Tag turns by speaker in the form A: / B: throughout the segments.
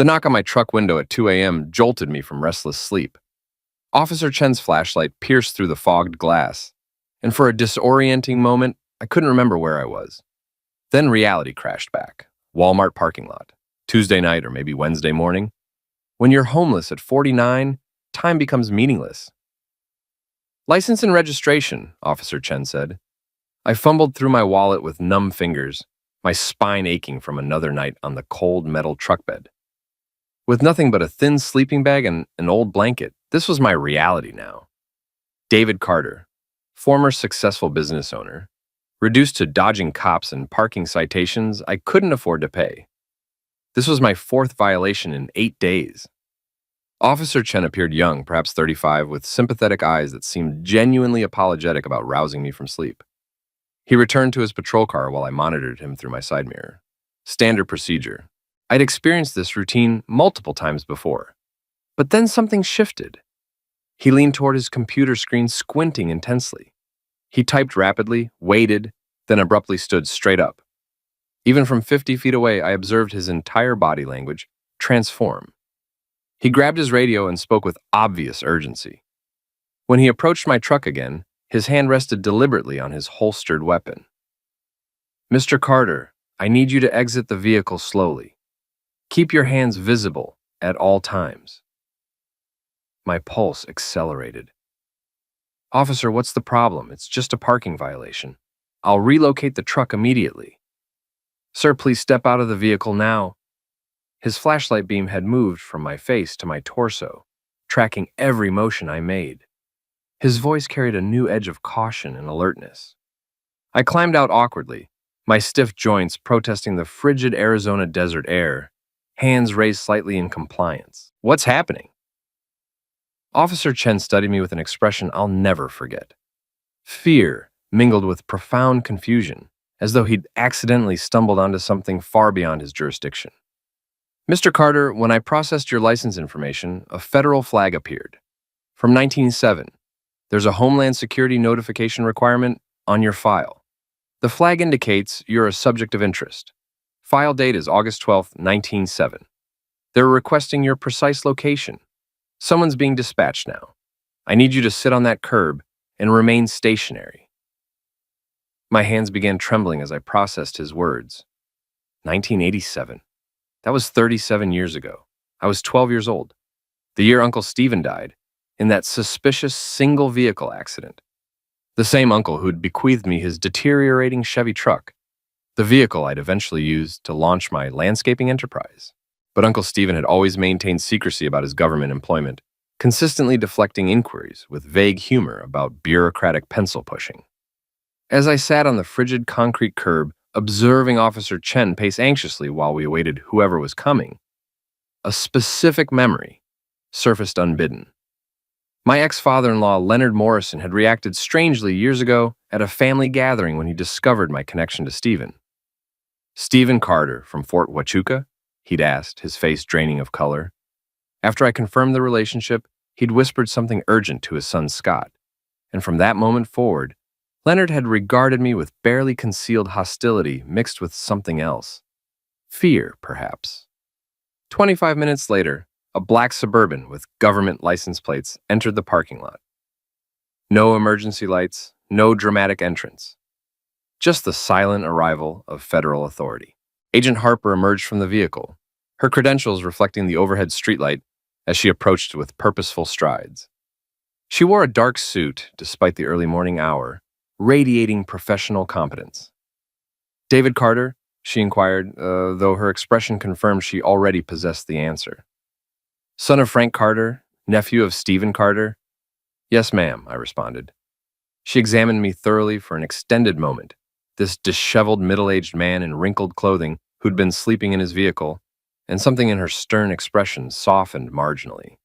A: The knock on my truck window at 2 a.m. jolted me from restless sleep. Officer Chen's flashlight pierced through the fogged glass, and for a disorienting moment, I couldn't remember where I was. Then reality crashed back. Walmart parking lot. Tuesday night or maybe Wednesday morning. When you're homeless at 49, time becomes meaningless. License and registration, Officer Chen said. I fumbled through my wallet with numb fingers, my spine aching from another night on the cold metal truck bed. With nothing but a thin sleeping bag and an old blanket, this was my reality now. David Carter, former successful business owner, reduced to dodging cops and parking citations I couldn't afford to pay. This was my fourth violation in 8 days. Officer Chen appeared young, perhaps 35, with sympathetic eyes that seemed genuinely apologetic about rousing me from sleep. He returned to his patrol car while I monitored him through my side mirror. Standard procedure. I'd experienced this routine multiple times before. But then something shifted. He leaned toward his computer screen, squinting intensely. He typed rapidly, waited, then abruptly stood straight up. Even from 50 feet away, I observed his entire body language transform. He grabbed his radio and spoke with obvious urgency. When he approached my truck again, his hand rested deliberately on his holstered weapon. Mr. Carter, I need you to exit the vehicle slowly. Keep your hands visible at all times. My pulse accelerated. Officer, what's the problem? It's just a parking violation. I'll relocate the truck immediately. Sir, please step out of the vehicle now. His flashlight beam had moved from my face to my torso, tracking every motion I made. His voice carried a new edge of caution and alertness. I climbed out awkwardly, my stiff joints protesting the frigid Arizona desert air, hands raised slightly in compliance. What's happening? Officer Chen studied me with an expression I'll never forget. Fear mingled with profound confusion, as though he'd accidentally stumbled onto something far beyond his jurisdiction. Mr. Carter, when I processed your license information, a federal flag appeared. From 1907, there's a Homeland Security notification requirement on your file. The flag indicates you're a subject of interest. File date is August 12, 1907. They're requesting your precise location. Someone's being dispatched now. I need you to sit on that curb and remain stationary. My hands began trembling as I processed his words. 1987. That was 37 years ago. I was 12 years old. The year Uncle Stephen died, in that suspicious single-vehicle accident. The same uncle who'd bequeathed me his deteriorating Chevy truck, the vehicle I'd eventually use to launch my landscaping enterprise. But Uncle Stephen had always maintained secrecy about his government employment, consistently deflecting inquiries with vague humor about bureaucratic pencil pushing. As I sat on the frigid concrete curb, observing Officer Chen pace anxiously while we awaited whoever was coming, a specific memory surfaced unbidden. My ex-father-in-law, Leonard Morrison, had reacted strangely years ago at a family gathering when he discovered my connection to Stephen. Stephen Carter from Fort Huachuca? He'd asked, his face draining of color. After I confirmed the relationship, he'd whispered something urgent to his son Scott, and from that moment forward, Leonard had regarded me with barely concealed hostility mixed with something else. Fear, perhaps. 25 minutes later, a black Suburban with government license plates entered the parking lot. No emergency lights, no dramatic entrance. Just the silent arrival of federal authority. Agent Harper emerged from the vehicle, her credentials reflecting the overhead streetlight as she approached with purposeful strides. She wore a dark suit despite the early morning hour, radiating professional competence. David Carter? She inquired, though her expression confirmed she already possessed the answer. Son of Frank Carter, nephew of Stephen Carter? Yes, ma'am, I responded. She examined me thoroughly for an extended moment, this disheveled middle-aged man in wrinkled clothing who'd been sleeping in his vehicle, and something in her stern expression softened marginally.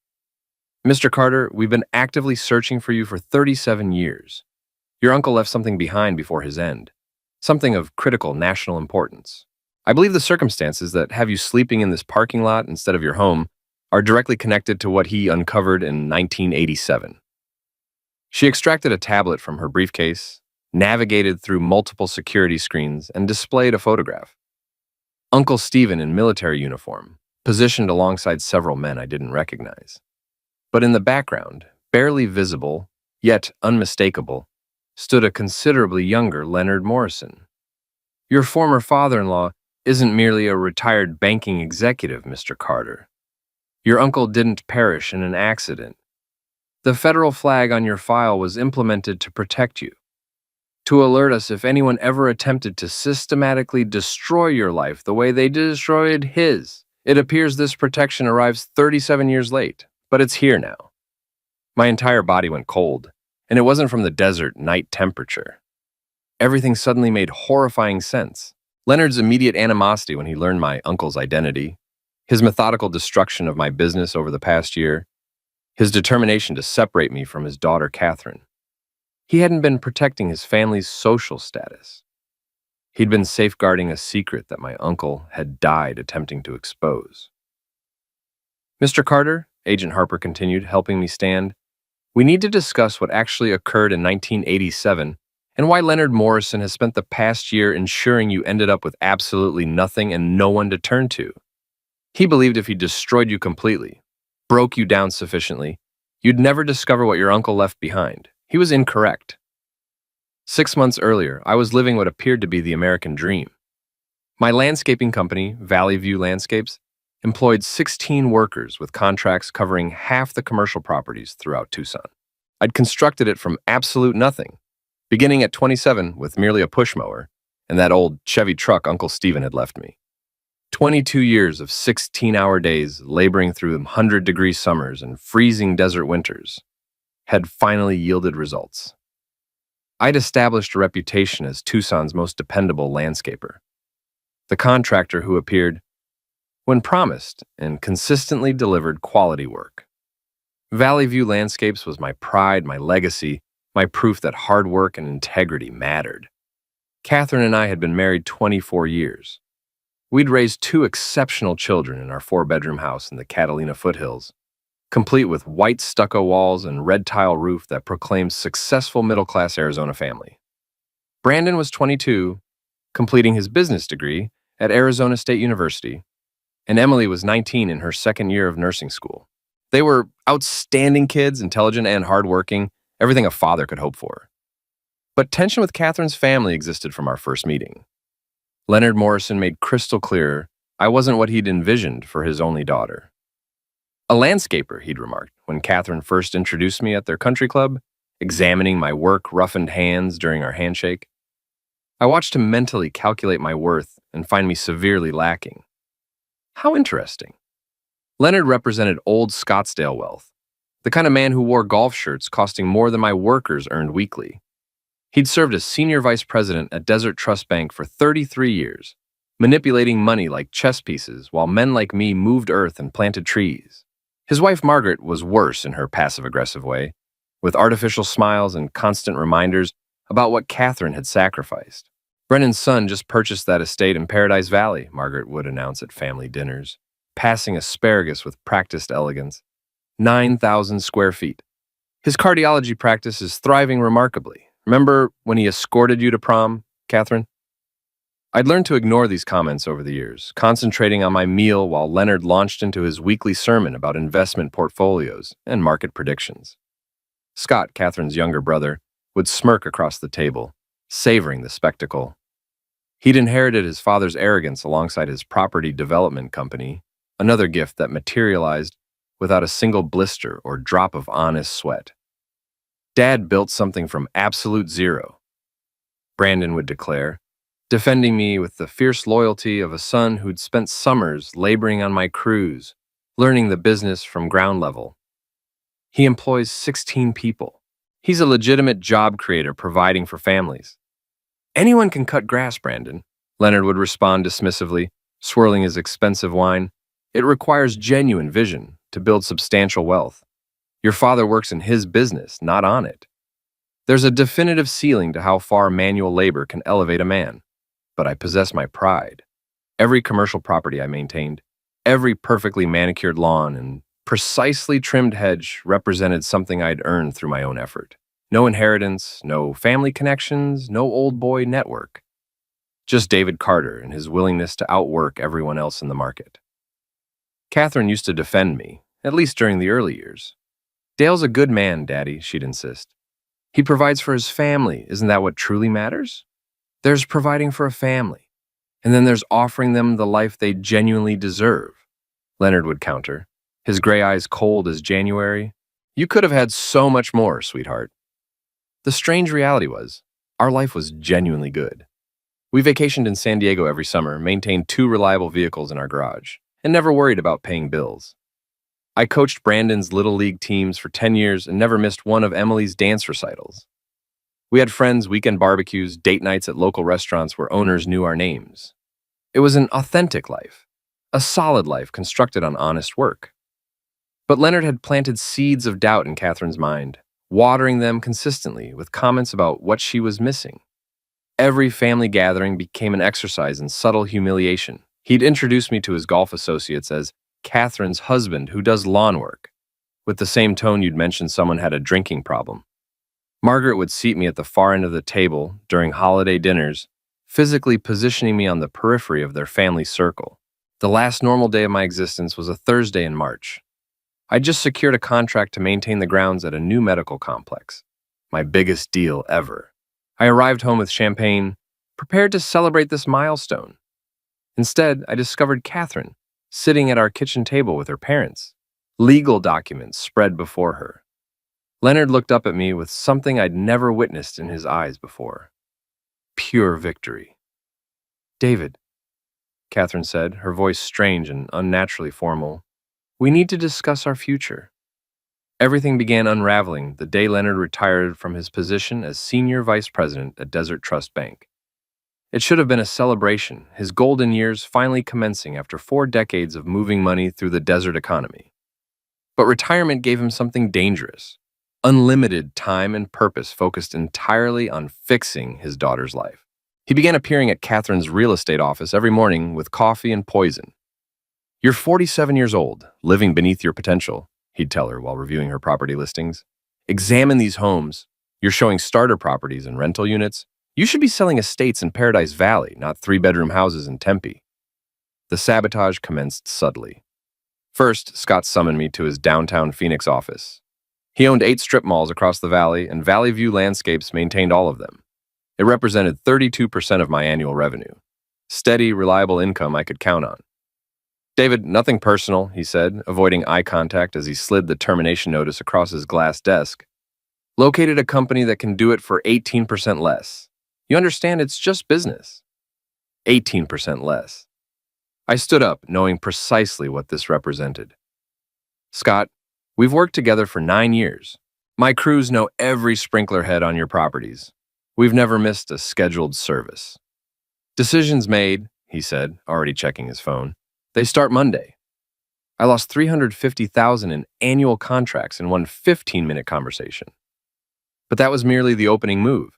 A: Mr. Carter, we've been actively searching for you for 37 years. Your uncle left something behind before his end, something of critical national importance. I believe the circumstances that have you sleeping in this parking lot instead of your home are directly connected to what he uncovered in 1987. She extracted a tablet from her briefcase, navigated through multiple security screens, and displayed a photograph. Uncle Stephen in military uniform, positioned alongside several men I didn't recognize. But in the background, barely visible, yet unmistakable, stood a considerably younger Leonard Morrison. Your former father-in-law isn't merely a retired banking executive, Mr. Carter. Your uncle didn't perish in an accident. The federal flag on your file was implemented to protect you, to alert us if anyone ever attempted to systematically destroy your life the way they destroyed his. It appears this protection arrives 37 years late, but it's here now. My entire body went cold, and it wasn't from the desert night temperature. Everything suddenly made horrifying sense. Leonard's immediate animosity when he learned my uncle's identity, his methodical destruction of my business over the past year, his determination to separate me from his daughter, Catherine. He hadn't been protecting his family's social status. He'd been safeguarding a secret that my uncle had died attempting to expose. Mr. Carter, Agent Harper continued, helping me stand, we need to discuss what actually occurred in 1987 and why Leonard Morrison has spent the past year ensuring you ended up with absolutely nothing and no one to turn to. He believed if he destroyed you completely, broke you down sufficiently, you'd never discover what your uncle left behind. He was incorrect. 6 months earlier, I was living what appeared to be the American dream. My landscaping company, Valley View Landscapes, employed 16 workers with contracts covering half the commercial properties throughout Tucson. I'd constructed it from absolute nothing, beginning at 27 with merely a push mower and that old Chevy truck Uncle Stephen had left me. 22 years of 16-hour days laboring through 100-degree summers and freezing desert winters had finally yielded results. I'd established a reputation as Tucson's most dependable landscaper, the contractor who appeared when promised and consistently delivered quality work. Valley View Landscapes was my pride, my legacy, my proof that hard work and integrity mattered. Catherine and I had been married 24 years. We'd raised 2 exceptional children in our 4-bedroom house in the Catalina foothills, complete with white stucco walls and red tile roof that proclaimed successful middle-class Arizona family. Brandon was 22, completing his business degree at Arizona State University, and Emily was 19 in her second year of nursing school. They were outstanding kids, intelligent and hardworking, everything a father could hope for. But tension with Catherine's family existed from our first meeting. Leonard Morrison made crystal clear I wasn't what he'd envisioned for his only daughter. A landscaper, he'd remarked, when Catherine first introduced me at their country club, examining my work-roughened hands during our handshake. I watched him mentally calculate my worth and find me severely lacking. How interesting. Leonard represented old Scottsdale wealth, the kind of man who wore golf shirts costing more than my workers earned weekly. He'd served as senior vice president at Desert Trust Bank for 33 years, manipulating money like chess pieces while men like me moved earth and planted trees. His wife Margaret was worse in her passive-aggressive way, with artificial smiles and constant reminders about what Catherine had sacrificed. Brennan's son just purchased that estate in Paradise Valley, Margaret would announce at family dinners, passing asparagus with practiced elegance. 9,000 square feet. His cardiology practice is thriving remarkably. Remember when he escorted you to prom, Catherine? I'd learned to ignore these comments over the years, concentrating on my meal while Leonard launched into his weekly sermon about investment portfolios and market predictions. Scott, Catherine's younger brother, would smirk across the table, savoring the spectacle. He'd inherited his father's arrogance alongside his property development company, another gift that materialized without a single blister or drop of honest sweat. Dad built something from absolute zero, Brandon would declare, defending me with the fierce loyalty of a son who'd spent summers laboring on my crews, learning the business from ground level. He employs 16 people. He's a legitimate job creator providing for families. Anyone can cut grass, Brandon, Leonard would respond dismissively, swirling his expensive wine. It requires genuine vision to build substantial wealth. Your father works in his business, not on it. There's a definitive ceiling to how far manual labor can elevate a man. But I possess my pride. Every commercial property I maintained, every perfectly manicured lawn and precisely trimmed hedge represented something I'd earned through my own effort. No inheritance, no family connections, no old boy network. Just David Carter and his willingness to outwork everyone else in the market. Catherine used to defend me, at least during the early years. Dale's a good man, Daddy, she'd insist. He provides for his family. Isn't that what truly matters? There's providing for a family, and then there's offering them the life they genuinely deserve, Leonard would counter, his gray eyes cold as January. You could have had so much more, sweetheart. The strange reality was, our life was genuinely good. We vacationed in San Diego every summer, maintained 2 reliable vehicles in our garage, and never worried about paying bills. I coached Brandon's Little League teams for 10 years and never missed one of Emily's dance recitals. We had friends, weekend barbecues, date nights at local restaurants where owners knew our names. It was an authentic life, a solid life constructed on honest work. But Leonard had planted seeds of doubt in Catherine's mind, watering them consistently with comments about what she was missing. Every family gathering became an exercise in subtle humiliation. He'd introduce me to his golf associates as Catherine's husband who does lawn work, with the same tone you'd mention someone had a drinking problem. Margaret would seat me at the far end of the table during holiday dinners, physically positioning me on the periphery of their family circle. The last normal day of my existence was a Thursday in March. I'd just secured a contract to maintain the grounds at a new medical complex. My biggest deal ever. I arrived home with champagne, prepared to celebrate this milestone. Instead, I discovered Catherine, sitting at our kitchen table with her parents, legal documents spread before her. Leonard looked up at me with something I'd never witnessed in his eyes before. Pure victory. David, Catherine said, her voice strange and unnaturally formal, we need to discuss our future. Everything began unraveling the day Leonard retired from his position as Senior Vice President at Desert Trust Bank. It should have been a celebration, his golden years finally commencing after 4 decades of moving money through the desert economy. But retirement gave him something dangerous, unlimited time and purpose focused entirely on fixing his daughter's life. He began appearing at Catherine's real estate office every morning with coffee and poison. You're 47 years old, living beneath your potential, he'd tell her while reviewing her property listings. Examine these homes. You're showing starter properties and rental units. You should be selling estates in Paradise Valley, not 3-bedroom houses in Tempe. The sabotage commenced subtly. First, Scott summoned me to his downtown Phoenix office. He owned 8 strip malls across the valley, and Valley View Landscapes maintained all of them. It represented 32% of my annual revenue. Steady, reliable income I could count on. David, nothing personal, he said, avoiding eye contact as he slid the termination notice across his glass desk. Located a company that can do it for 18% less. You understand, it's just business. 18% less. I stood up, knowing precisely what this represented. Scott, we've worked together for 9 years. My crews know every sprinkler head on your properties. We've never missed a scheduled service. Decisions made, he said, already checking his phone. They start Monday. I lost $350,000 in annual contracts in one 15-minute conversation. But that was merely the opening move.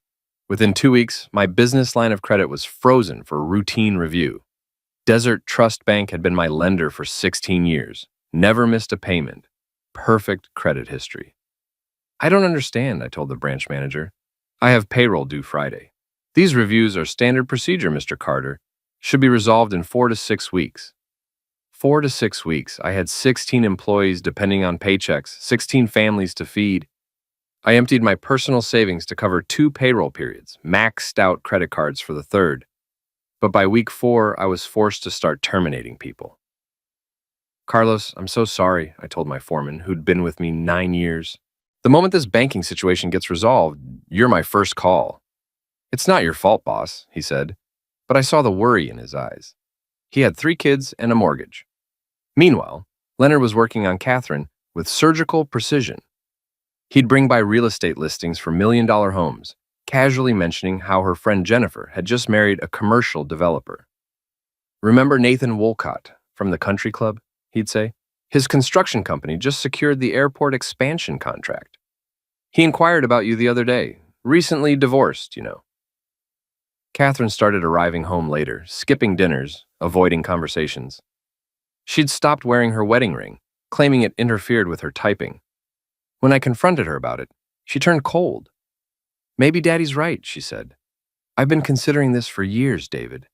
A: Within 2 weeks, my business line of credit was frozen for routine review. Desert Trust Bank had been my lender for 16 years, never missed a payment. Perfect credit history. I don't understand, I told the branch manager. I have payroll due Friday. These reviews are standard procedure, Mr. Carter. Should be resolved in 4 to 6 weeks. 4 to 6 weeks. I had 16 employees depending on paychecks, 16 families to feed. I emptied my personal savings to cover 2 payroll periods, maxed out credit cards for the 3rd. But by week 4, I was forced to start terminating people. Carlos, I'm so sorry, I told my foreman, who'd been with me 9 years. The moment this banking situation gets resolved, you're my first call. It's not your fault, boss, he said, but I saw the worry in his eyes. He had 3 kids and a mortgage. Meanwhile, Leonard was working on Catherine with surgical precision. He'd bring by real estate listings for million-dollar homes, casually mentioning how her friend Jennifer had just married a commercial developer. Remember Nathan Wolcott from the country club, he'd say? His construction company just secured the airport expansion contract. He inquired about you the other day. Recently divorced, you know. Catherine started arriving home later, skipping dinners, avoiding conversations. She'd stopped wearing her wedding ring, claiming it interfered with her typing. When I confronted her about it, she turned cold. Maybe Daddy's right, she said. I've been considering this for years, David.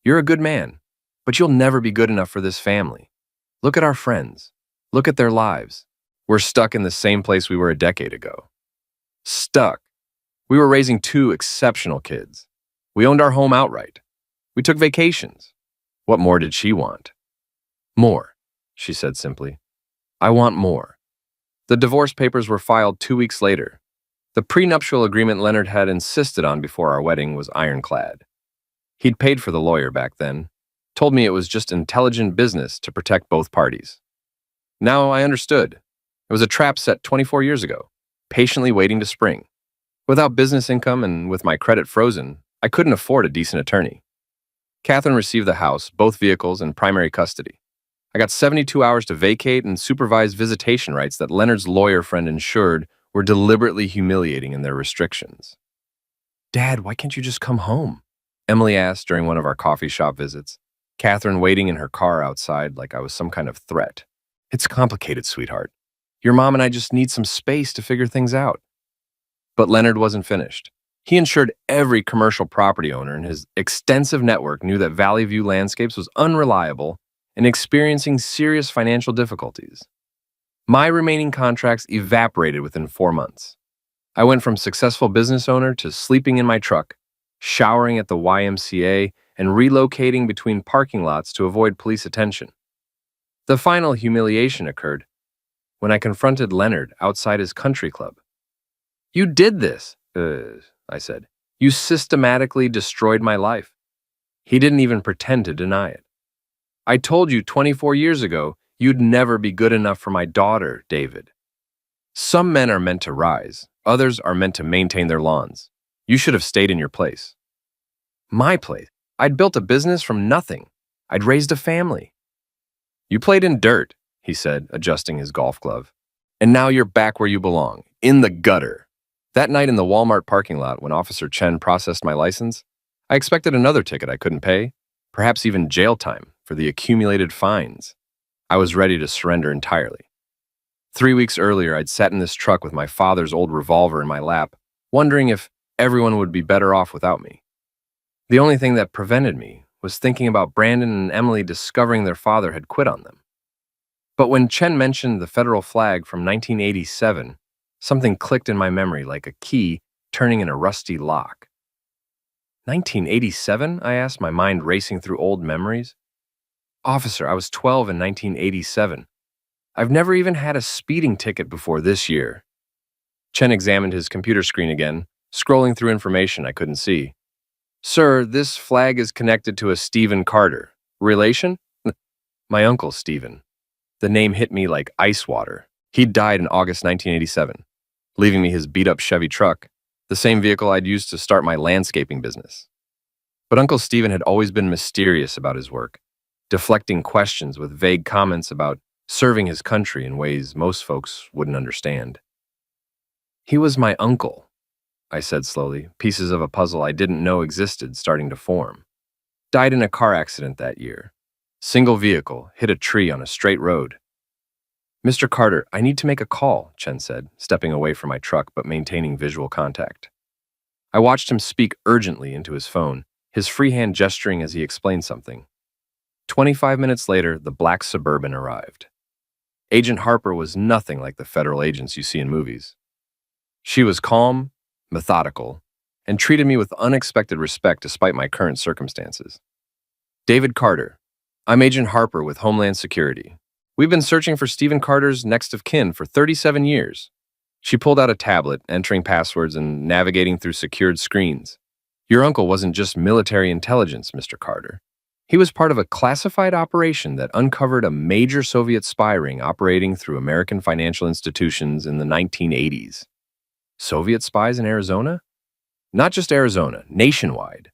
A: You're a good man, but you'll never be good enough for this family. Look at our friends. Look at their lives. We're stuck in the same place we were a decade ago. Stuck. We were raising two exceptional kids. We owned our home outright. We took vacations. What more did she want? More, she said simply. I want more. The divorce papers were filed 2 weeks later. The prenuptial agreement Leonard had insisted on before our wedding was ironclad. He'd paid for the lawyer back then, told me it was just intelligent business to protect both parties. Now I understood. It was a trap set 24 years ago, patiently waiting to spring. Without business income and with my credit frozen, I couldn't afford a decent attorney. Catherine received the house, both vehicles, in primary custody. I got 72 hours to vacate and supervise visitation rights that Leonard's lawyer friend ensured were deliberately humiliating in their restrictions. Dad, why can't you just come home? Emily asked during one of our coffee shop visits, Catherine waiting in her car outside like I was some kind of threat. It's complicated, sweetheart. Your mom and I just need some space to figure things out. But Leonard wasn't finished. He ensured every commercial property owner in his extensive network knew that Valley View Landscapes was unreliable and experiencing serious financial difficulties. My remaining contracts evaporated within 4 months. I went from successful business owner to sleeping in my truck, showering at the YMCA, and relocating between parking lots to avoid police attention. The final humiliation occurred when I confronted Leonard outside his country club. You did this, I said. You systematically destroyed my life. He didn't even pretend to deny it. I told you 24 years ago you'd never be good enough for my daughter, David. Some men are meant to rise. Others are meant to maintain their lawns. You should have stayed in your place. My place? I'd built a business from nothing. I'd raised a family. You played in dirt, he said, adjusting his golf glove. And now you're back where you belong, in the gutter. That night in the Walmart parking lot when Officer Chen processed my license, I expected another ticket I couldn't pay, perhaps even jail time for the accumulated fines. I was ready to surrender entirely. 3 weeks earlier, I'd sat in this truck with my father's old revolver in my lap, wondering if everyone would be better off without me. The only thing that prevented me was thinking about Brandon and Emily discovering their father had quit on them. But when Chen mentioned the federal flag from 1987, something clicked in my memory like a key turning in a rusty lock. 1987? I asked, my mind racing through old memories. Officer, I was 12 in 1987. I've never even had a speeding ticket before this year. Chen examined his computer screen again, scrolling through information I couldn't see. Sir, this flag is connected to a Stephen Carter. Relation? My uncle, Stephen. The name hit me like ice water. He'd died in August 1987, leaving me his beat-up Chevy truck, the same vehicle I'd used to start my landscaping business. But Uncle Stephen had always been mysterious about his work, deflecting questions with vague comments about serving his country in ways most folks wouldn't understand. He was my uncle, I said slowly, pieces of a puzzle I didn't know existed starting to form. Died in a car accident that year. Single vehicle, hit a tree on a straight road. Mr. Carter, I need to make a call, Chen said, stepping away from my truck but maintaining visual contact. I watched him speak urgently into his phone, his free hand gesturing as he explained something. 25 minutes later, the black Suburban arrived. Agent Harper was nothing like the federal agents you see in movies. She was calm, methodical, and treated me with unexpected respect despite my current circumstances. David Carter, I'm Agent Harper with Homeland Security. We've been searching for Stephen Carter's next of kin for 37 years. She pulled out a tablet, entering passwords and navigating through secured screens. Your uncle wasn't just military intelligence, Mr. Carter. He was part of a classified operation that uncovered a major Soviet spy ring operating through American financial institutions in the 1980s. Soviet spies in Arizona? Not just Arizona, nationwide.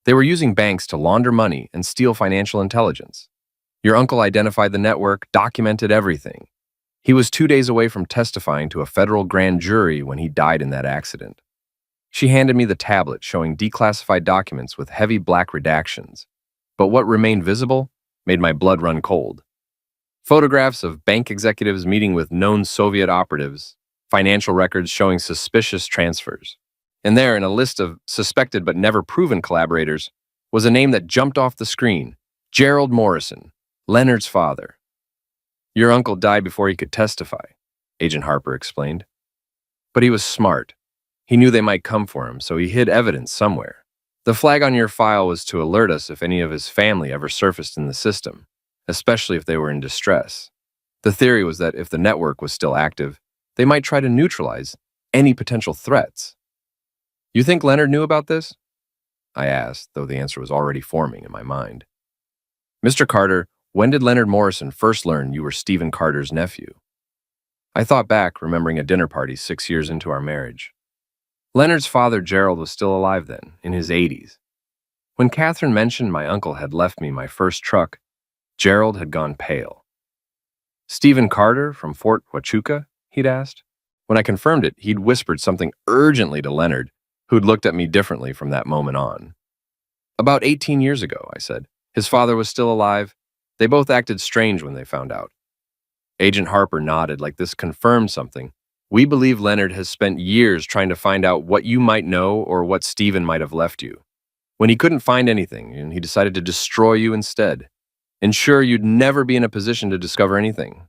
A: They were using banks to launder money and steal financial intelligence. Your uncle identified the network, documented everything. He was 2 days away from testifying to a federal grand jury when he died in that accident. She handed me the tablet showing declassified documents with heavy black redactions. But what remained visible made my blood run cold. Photographs of bank executives meeting with known Soviet operatives, financial records showing suspicious transfers. And there, in a list of suspected but never proven collaborators, was a name that jumped off the screen, Gerald Morrison, Leonard's father. Your uncle died before he could testify, Agent Harper explained. But he was smart. He knew they might come for him, so he hid evidence somewhere. The flag on your file was to alert us if any of his family ever surfaced in the system, especially if they were in distress. The theory was that if the network was still active, they might try to neutralize any potential threats. You think Leonard knew about this? I asked, though the answer was already forming in my mind. Mr. Carter, when did Leonard Morrison first learn you were Stephen Carter's nephew? I thought back, remembering a dinner party 6 years into our marriage. Leonard's father, Gerald, was still alive then, in his 80s. When Catherine mentioned my uncle had left me my first truck, Gerald had gone pale. Stephen Carter from Fort Huachuca? He'd asked. When I confirmed it, he'd whispered something urgently to Leonard, who'd looked at me differently from that moment on. About 18 years ago, I said. His father was still alive. They both acted strange when they found out. Agent Harper nodded like this confirmed something. We believe Leonard has spent years trying to find out what you might know or what Stephen might have left you. When he couldn't find anything, and he decided to destroy you instead, ensure you'd never be in a position to discover anything.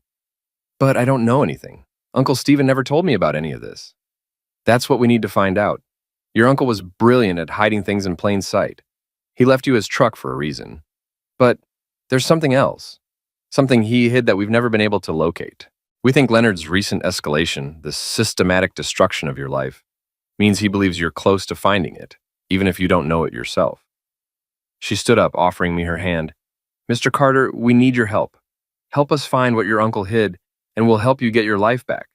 A: But I don't know anything. Uncle Stephen never told me about any of this. That's what we need to find out. Your uncle was brilliant at hiding things in plain sight. He left you his truck for a reason. But there's something else. Something he hid that we've never been able to locate. We think Leonard's recent escalation, this systematic destruction of your life, means he believes you're close to finding it, even if you don't know it yourself. She stood up, offering me her hand. Mr. Carter, we need your help. Help us find what your uncle hid, and we'll help you get your life back.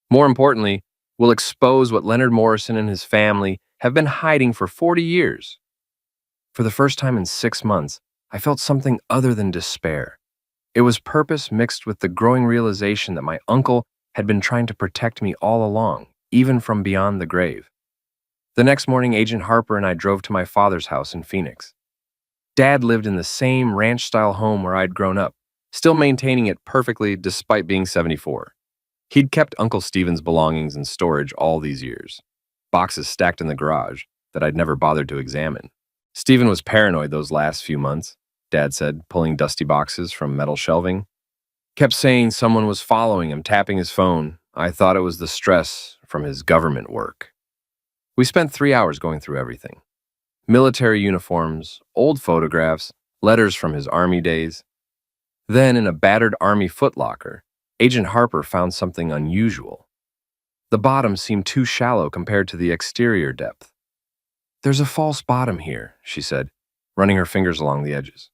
A: More importantly, we'll expose what Leonard Morrison and his family have been hiding for 40 years. For the first time in 6 months, I felt something other than despair. It was purpose mixed with the growing realization that my uncle had been trying to protect me all along, even from beyond the grave. The next morning, Agent Harper and I drove to my father's house in Phoenix. Dad lived in the same ranch-style home where I'd grown up, still maintaining it perfectly despite being 74. He'd kept Uncle Stephen's belongings in storage all these years, boxes stacked in the garage that I'd never bothered to examine. Stephen was paranoid those last few months, Dad said, pulling dusty boxes from metal shelving. Kept saying someone was following him, tapping his phone. I thought it was the stress from his government work. We spent 3 hours going through everything. Military uniforms, old photographs, letters from his army days. Then, in a battered army footlocker, Agent Harper found something unusual. The bottom seemed too shallow compared to the exterior depth. There's a false bottom here, she said, running her fingers along the edges.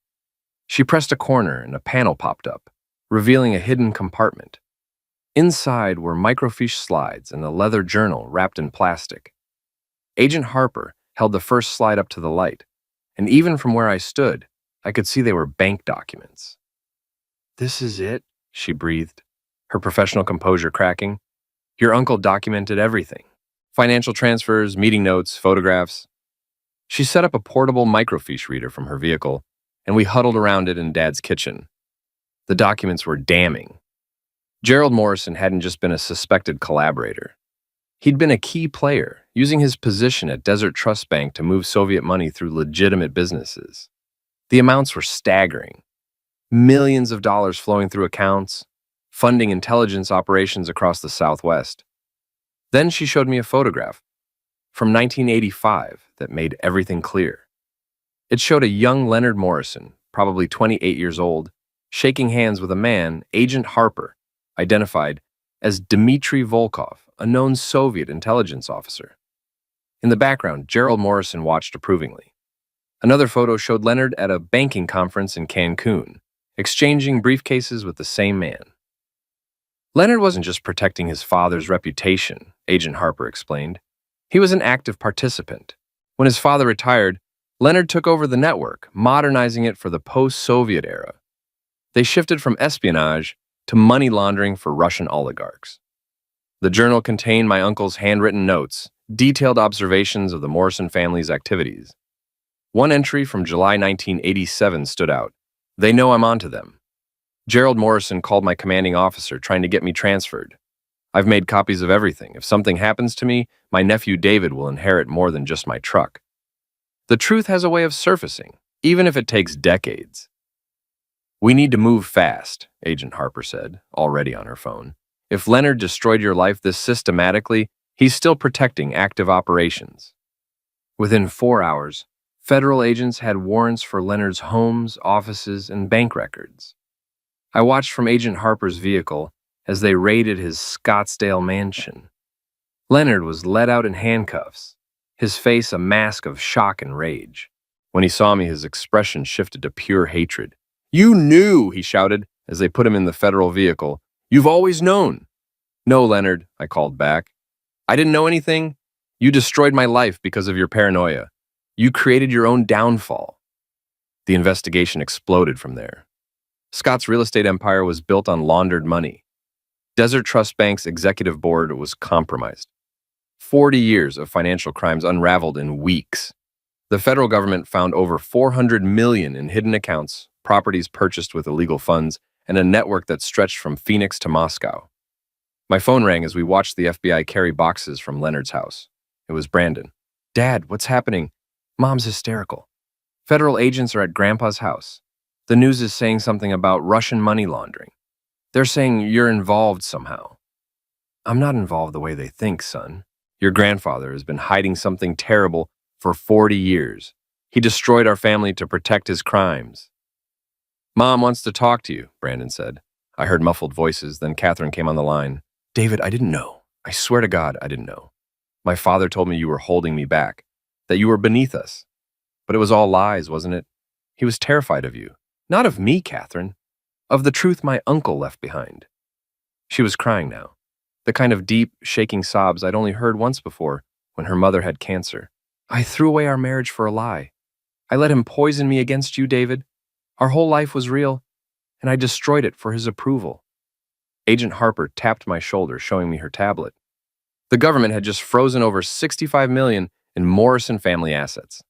A: She pressed a corner and a panel popped up, revealing a hidden compartment. Inside were microfiche slides and a leather journal wrapped in plastic. Agent Harper held the first slide up to the light, and even from where I stood, I could see they were bank documents. This is it, she breathed, her professional composure cracking. Your uncle documented everything. Financial transfers, meeting notes, photographs. She set up a portable microfiche reader from her vehicle, and we huddled around it in Dad's kitchen. The documents were damning. Gerald Morrison hadn't just been a suspected collaborator. He'd been a key player, using his position at Desert Trust Bank to move Soviet money through legitimate businesses. The amounts were staggering. Millions of dollars flowing through accounts, funding intelligence operations across the Southwest. Then she showed me a photograph from 1985 that made everything clear. It showed a young Leonard Morrison, probably 28 years old, shaking hands with a man, Agent Harper, identified as Dmitry Volkov, a known Soviet intelligence officer. In the background, Gerald Morrison watched approvingly. Another photo showed Leonard at a banking conference in Cancun, exchanging briefcases with the same man. Leonard wasn't just protecting his father's reputation, Agent Harper explained. He was an active participant. When his father retired, Leonard took over the network, modernizing it for the post-Soviet era. They shifted from espionage to money laundering for Russian oligarchs. The journal contained my uncle's handwritten notes, detailed observations of the Morrison family's activities. One entry from July 1987 stood out. They know I'm onto them. Gerald Morrison called my commanding officer, trying to get me transferred. I've made copies of everything. If something happens to me, my nephew David will inherit more than just my truck. The truth has a way of surfacing, even if it takes decades. We need to move fast, Agent Harper said, already on her phone. If Leonard destroyed your life this systematically, he's still protecting active operations. Within 4 hours, federal agents had warrants for Leonard's homes, offices, and bank records. I watched from Agent Harper's vehicle as they raided his Scottsdale mansion. Leonard was led out in handcuffs, his face a mask of shock and rage. When he saw me, his expression shifted to pure hatred. "You knew," he shouted as they put him in the federal vehicle. "You've always known." "No, Leonard," I called back. "I didn't know anything. You destroyed my life because of your paranoia. You created your own downfall." The investigation exploded from there. Scott's real estate empire was built on laundered money. Desert Trust Bank's executive board was compromised. 40 years of financial crimes unraveled in weeks. The federal government found over $400 million in hidden accounts, properties purchased with illegal funds, and a network that stretched from Phoenix to Moscow. My phone rang as we watched the FBI carry boxes from Leonard's house. It was Brandon. "Dad, what's happening? Mom's hysterical. Federal agents are at Grandpa's house. The news is saying something about Russian money laundering. They're saying you're involved somehow." "I'm not involved the way they think, son. Your grandfather has been hiding something terrible for 40 years. He destroyed our family to protect his crimes." "Mom wants to talk to you," Brandon said. I heard muffled voices, then Catherine came on the line. "David, I didn't know. I swear to God, I didn't know. My father told me you were holding me back, that you were beneath us. But it was all lies, wasn't it? He was terrified of you. Not of me, Catherine. Of the truth my uncle left behind." She was crying now, the kind of deep, shaking sobs I'd only heard once before, when her mother had cancer. "I threw away our marriage for a lie. I let him poison me against you, David. Our whole life was real, and I destroyed it for his approval." Agent Harper tapped my shoulder, showing me her tablet. The government had just frozen over $65 million in Morrison family assets.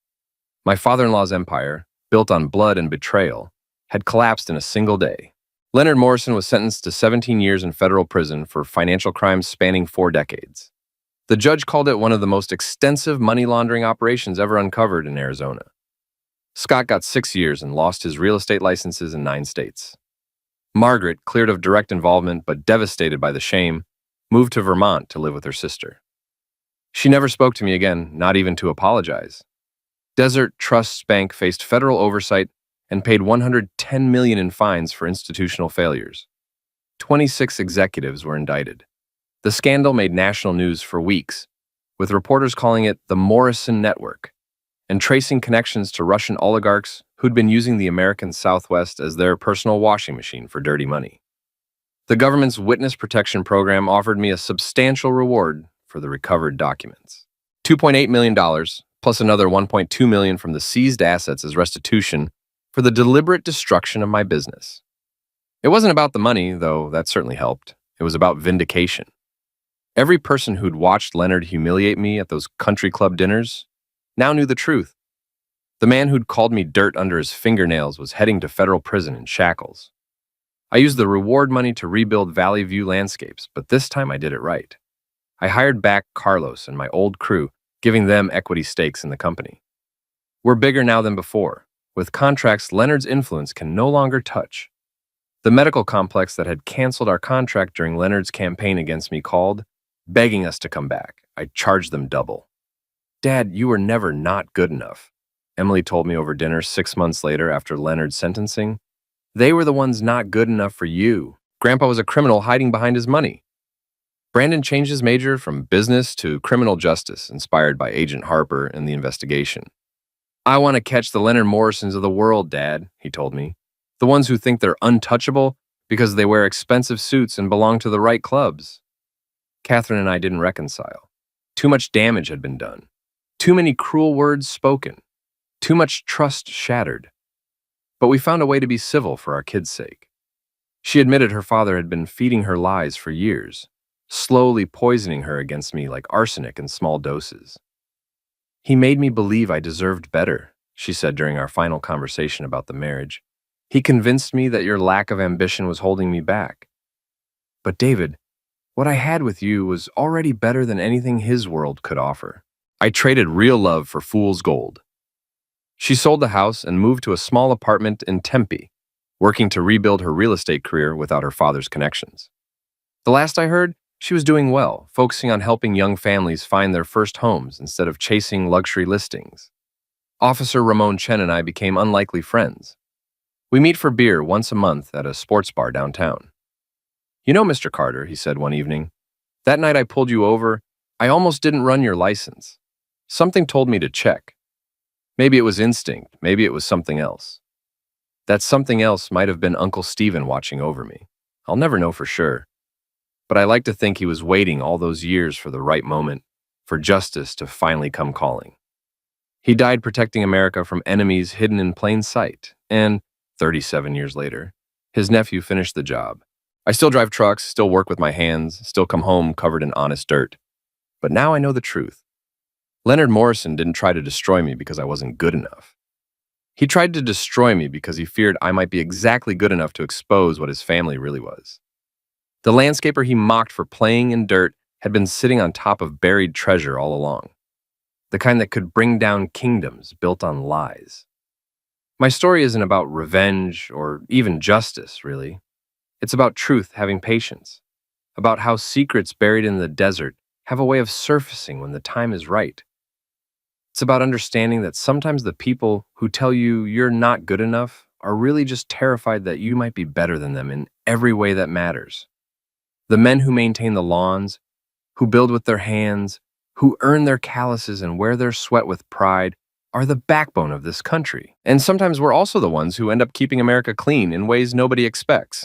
A: My father-in-law's empire, built on blood and betrayal, had collapsed in a single day. Leonard Morrison was sentenced to 17 years in federal prison for financial crimes spanning 4 decades. The judge called it one of the most extensive money laundering operations ever uncovered in Arizona. Scott got 6 years and lost his real estate licenses in 9 states. Margaret, cleared of direct involvement but devastated by the shame, moved to Vermont to live with her sister. She never spoke to me again, not even to apologize. Desert Trust Bank faced federal oversight and paid $110 million in fines for institutional failures. 26 executives were indicted. The scandal made national news for weeks, with reporters calling it the Morrison Network and tracing connections to Russian oligarchs who'd been using the American Southwest as their personal washing machine for dirty money. The government's witness protection program offered me a substantial reward for the recovered documents. $2.8 million, plus another $1.2 million from the seized assets as restitution for the deliberate destruction of my business. It wasn't about the money, though that certainly helped. It was about vindication. Every person who'd watched Leonard humiliate me at those country club dinners now knew the truth. The man who'd called me dirt under his fingernails was heading to federal prison in shackles. I used the reward money to rebuild Valley View landscapes, but this time I did it right. I hired back Carlos and my old crew, giving them equity stakes in the company. We're bigger now than before. With contracts Leonard's influence can no longer touch. The medical complex that had canceled our contract during Leonard's campaign against me called, begging us to come back. I charged them double. "Dad, you were never not good enough," Emily told me over dinner 6 months later after Leonard's sentencing. "They were the ones not good enough for you. Grandpa was a criminal hiding behind his money." Brandon changed his major from business to criminal justice, inspired by Agent Harper and the investigation. "I want to catch the Leonard Morrisons of the world, Dad," he told me. "The ones who think they're untouchable because they wear expensive suits and belong to the right clubs." Catherine and I didn't reconcile. Too much damage had been done. Too many cruel words spoken. Too much trust shattered. But we found a way to be civil for our kids' sake. She admitted her father had been feeding her lies for years, slowly poisoning her against me like arsenic in small doses. "He made me believe I deserved better," she said during our final conversation about the marriage. "He convinced me that your lack of ambition was holding me back. But David, what I had with you was already better than anything his world could offer. I traded real love for fool's gold." She sold the house and moved to a small apartment in Tempe, working to rebuild her real estate career without her father's connections. The last I heard, she was doing well, focusing on helping young families find their first homes instead of chasing luxury listings. Officer Ramon Chen and I became unlikely friends. We meet for beer once a month at a sports bar downtown. "You know, Mr. Carter," he said one evening, "that night I pulled you over, I almost didn't run your license. Something told me to check. Maybe it was instinct, maybe it was something else. That something else might have been Uncle Stephen watching over me. I'll never know for sure. But I like to think he was waiting all those years for the right moment, for justice to finally come calling. He died protecting America from enemies hidden in plain sight, and 37 years later, his nephew finished the job. I still drive trucks, still work with my hands, still come home covered in honest dirt. But now I know the truth. Leonard Morrison didn't try to destroy me because I wasn't good enough. He tried to destroy me because he feared I might be exactly good enough to expose what his family really was. The landscaper he mocked for playing in dirt had been sitting on top of buried treasure all along, the kind that could bring down kingdoms built on lies. My story isn't about revenge or even justice, really. It's about truth having patience, about how secrets buried in the desert have a way of surfacing when the time is right. It's about understanding that sometimes the people who tell you you're not good enough are really just terrified that you might be better than them in every way that matters. The men who maintain the lawns, who build with their hands, who earn their calluses and wear their sweat with pride, are the backbone of this country. And sometimes we're also the ones who end up keeping America clean in ways nobody expects.